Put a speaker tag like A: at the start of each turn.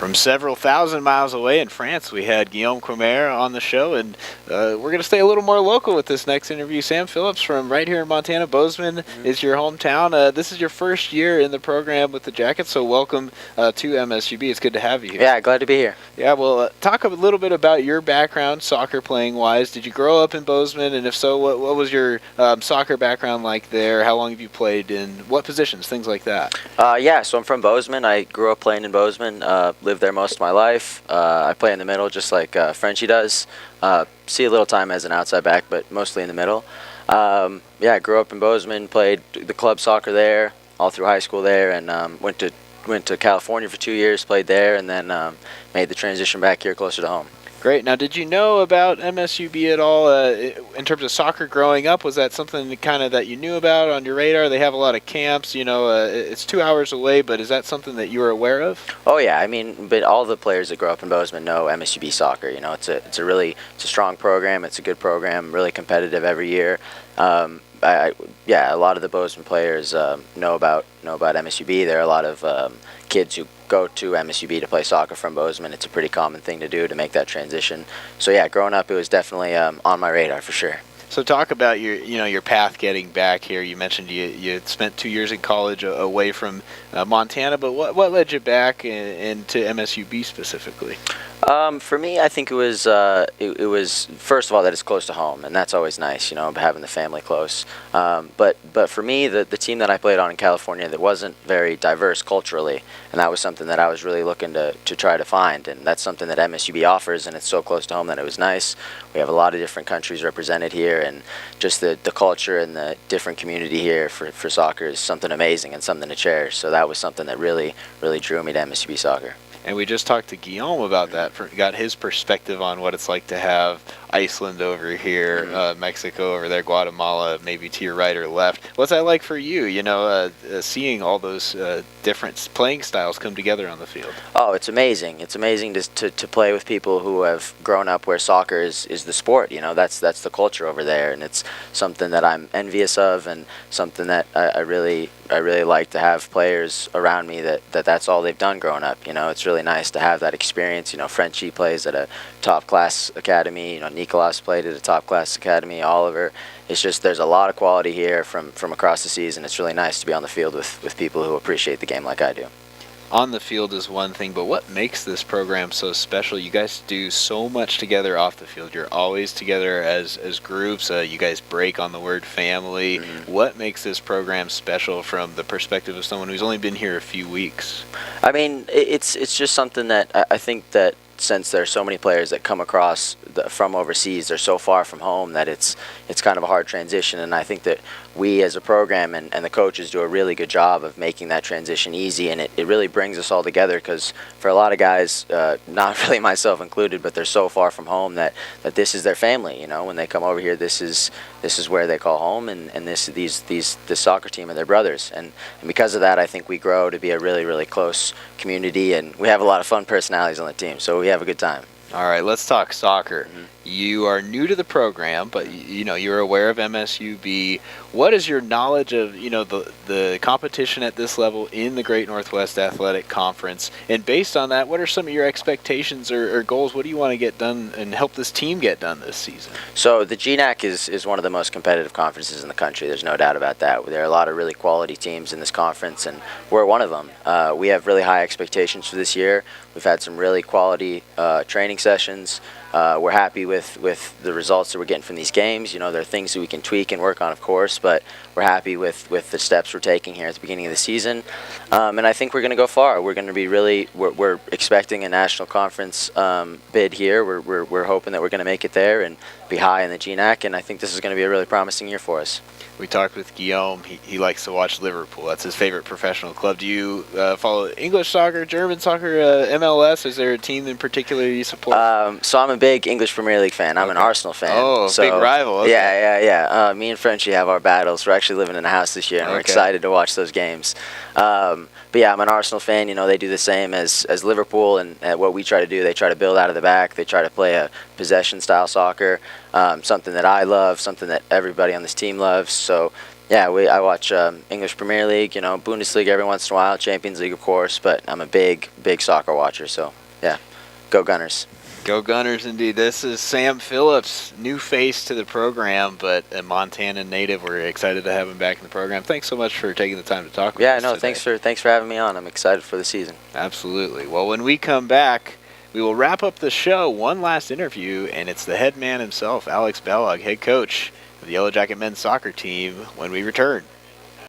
A: From several thousand miles away in France, we had Guillaume Quimere on the show, and we're going to stay a little more local with this next interview. Sam Phillips from right here in Montana. Bozeman is your hometown. This is your first year in the program with the Jackets, so welcome to MSUB. It's good to have you here.
B: Yeah, glad to be here.
A: Yeah, well, talk a little bit about your background, soccer playing-wise. Did you grow up in Bozeman, and if so, what was your soccer background like there? How long have you played in what positions, things like that?
B: Yeah, so I'm from Bozeman. I grew up playing in Bozeman, lived there most of my life. I play in the middle just like Frenchie does. See a little time as an outside back, but mostly in the middle. Yeah, I grew up in Bozeman, played the club soccer there all through high school there, and went to California for 2 years, played there, and then made the transition back here closer to home.
A: Great. Now, did you know about MSUB at all in terms of soccer growing up? Was that something kind of that you knew about on your radar? They have a lot of camps. You know, it's 2 hours away, but is that something that you were aware of?
B: Oh yeah, I mean, but all the players that grow up in Bozeman know MSUB Soccer. You know, it's a strong program. It's a good program, really competitive every year. Yeah, a lot of the Bozeman players know about MSUB. There are a lot of kids who go to MSUB to play soccer from Bozeman. It's a pretty common thing to do to make that transition. So yeah, growing up, it was definitely on my radar for sure.
A: So talk about your path getting back here. You mentioned you had spent 2 years in college away from Montana, but what led you back into MSUB specifically?
B: For me, I think it was first of all that it's close to home, and that's always nice, you know, having the family close. But for me, the team that I played on in California, that wasn't very diverse culturally, and that was something that I was really looking to try to find, and that's something that MSUB offers, and it's so close to home that it was nice. We have a lot of different countries represented here, and just the culture and the different community here for soccer is something amazing and something to cherish. So that was something that really drew me to MSUB Soccer.
A: And we just talked to Guillaume about that, got his perspective on what it's like to have Iceland over here, Mexico over there, Guatemala maybe to your right or left. What's that like for you, you know, seeing all those different playing styles come together on the field?
B: Oh, it's amazing. It's amazing to play with people who have grown up where soccer is the sport. You know, that's the culture over there, and it's something that I'm envious of, and something that I really like to have players around me that's all they've done growing up. You know, it's really nice to have that experience. You know, Frenchie plays at a top-class academy. You know, Nicolas played at a top-class academy. Oliver. It's just there's a lot of quality here from across the seas, and it's really nice to be on the field with people who appreciate the game like I do.
A: On the field is one thing, but what makes this program so special? You guys do so much together off the field. You're always together as groups. You guys break on the word family. What makes this program special from the perspective of someone who's only been here a few weeks?
B: I mean, it's just something that I think that since there's so many players that come across from overseas, they're so far from home that it's kind of a hard transition, and I think that we as a program and the coaches do a really good job of making that transition easy, and it really brings us all together, because for a lot of guys, not really myself included, but they're so far from home that this is their family. You know, when they come over here, this is where they call home, and this soccer team are their brothers, and because of that, I think we grow to be a really close community, and we have a lot of fun personalities on the team, so we have a good time.
A: All right, let's talk soccer. You are new to the program, but you know you're aware of MSUB. What is your knowledge of the competition at this level in the Great Northwest Athletic Conference? And based on that, what are some of your expectations or goals? What do you want to get done and help this team get done this season?
B: So the GNAC is one of the most competitive conferences in the country. There's no doubt about that. There are a lot of really quality teams in this conference, and we're one of them. We have really high expectations for this year. We've had some really quality training sessions. We're happy with the results that we're getting from these games. You know, there are things that we can tweak and work on, of course, but we're happy with the steps we're taking here at the beginning of the season. And I think we're going to go far. We're going to be we're expecting a national conference bid here. We're hoping that we're going to make it there and be high in the GNAC, and I think this is going to be a really promising year for us.
A: We talked with Guillaume. He likes to watch Liverpool. That's his favorite professional club. Do you follow English soccer, German soccer, MLS? Is there a team in particular you support?
B: So I'm a big English Premier League fan. I'm an Arsenal fan.
A: Oh,
B: so,
A: big rival. Okay.
B: Yeah. Me and Frenchie have our battles. We're actually living in a house this year, and we're excited to watch those games. But yeah, I'm an Arsenal fan. You know, they do the same as Liverpool, and what we try to do, they try to build out of the back. They try to play a possession-style soccer, something that I love, something that everybody on this team loves. So Yeah, I watch English Premier League, Bundesliga every once in a while, Champions League, of course, but I'm a big soccer watcher, so yeah, go Gunners.
A: Go Gunners, indeed. This is Sam Phillips, new face to the program, but a Montana native. We're excited to have him back in the program. Thanks so much for taking the time to talk with us today.
B: Thanks for having me on. I'm excited for the season.
A: Absolutely. Well, when we come back, we will wrap up the show. One last interview, and it's the head man himself, Alex Bellog, head coach of the Yellow Jacket men's soccer team, when we return.